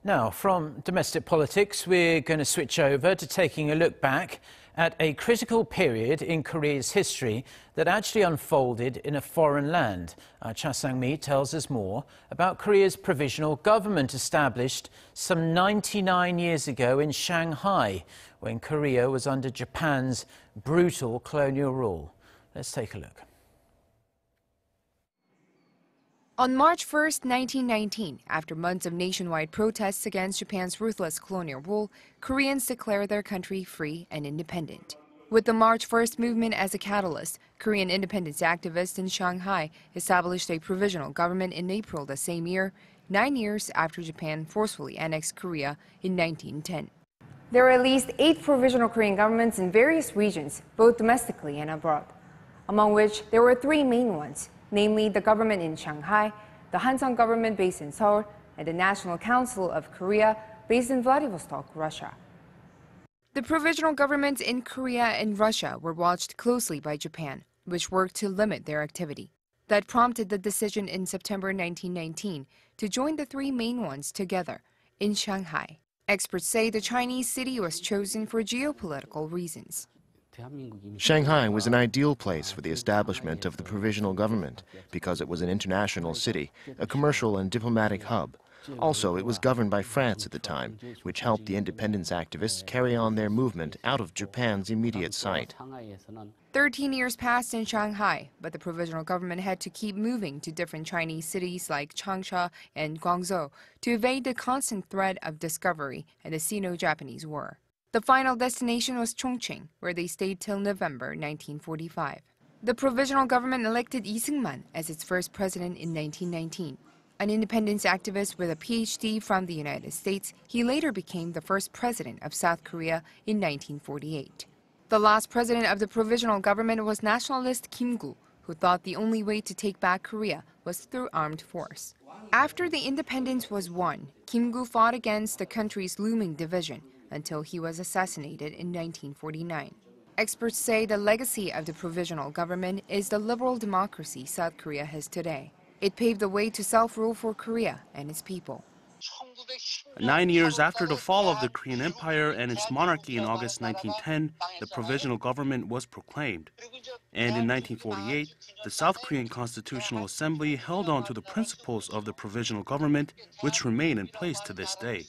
Now, from domestic politics, we're going to switch over to taking a look back at a critical period in Korea's history that actually unfolded in a foreign land. Cha Sang-mi tells us more about Korea's provisional government established some 99 years ago in Shanghai, when Korea was under Japan's brutal colonial rule. Let's take a look. On March 1, 1919, after months of nationwide protests against Japan's ruthless colonial rule, Koreans declared their country free and independent. With the March 1st movement as a catalyst, Korean independence activists in Shanghai established a provisional government in April the same year, 9 years after Japan forcefully annexed Korea in 1910. There are at least 8 provisional Korean governments in various regions, both domestically and abroad, among which there were 3 main ones, namely the government in Shanghai, the Hanseong Government based in Seoul, and the National Council of Korea based in Vladivostok, Russia. The provisional governments in Korea and Russia were watched closely by Japan, which worked to limit their activity. That prompted the decision in September 1919 to join the 3 main ones together in Shanghai. Experts say the Chinese city was chosen for geopolitical reasons. Shanghai was an ideal place for the establishment of the provisional government because it was an international city, a commercial and diplomatic hub. Also, it was governed by France at the time, which helped the independence activists carry on their movement out of Japan's immediate sight. 13 years passed in Shanghai, but the provisional government had to keep moving to different Chinese cities like Changsha and Guangzhou to evade the constant threat of discovery and the Sino-Japanese War. The final destination was Chongqing, where they stayed till November 1945. The provisional government elected Lee Seung-man as its first president in 1919. An independence activist with a PhD from the United States, he later became the first president of South Korea in 1948. The last president of the provisional government was nationalist Kim Gu, who thought the only way to take back Korea was through armed force. After the independence was won, Kim Gu fought against the country's looming division until he was assassinated in 1949. Experts say the legacy of the provisional government is the liberal democracy South Korea has today. It paved the way to self-rule for Korea and its people. 9 years after the fall of the Korean Empire and its monarchy in August 1910, the provisional government was proclaimed. And in 1948, the South Korean Constitutional Assembly held on to the principles of the provisional government, which remain in place to this day.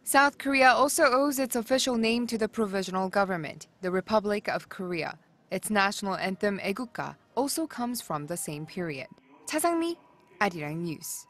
South Korea also owes its official name to the provisional government, the Republic of Korea. Its national anthem, 애국가, also comes from the same period. Cha Sang-mi, Arirang News.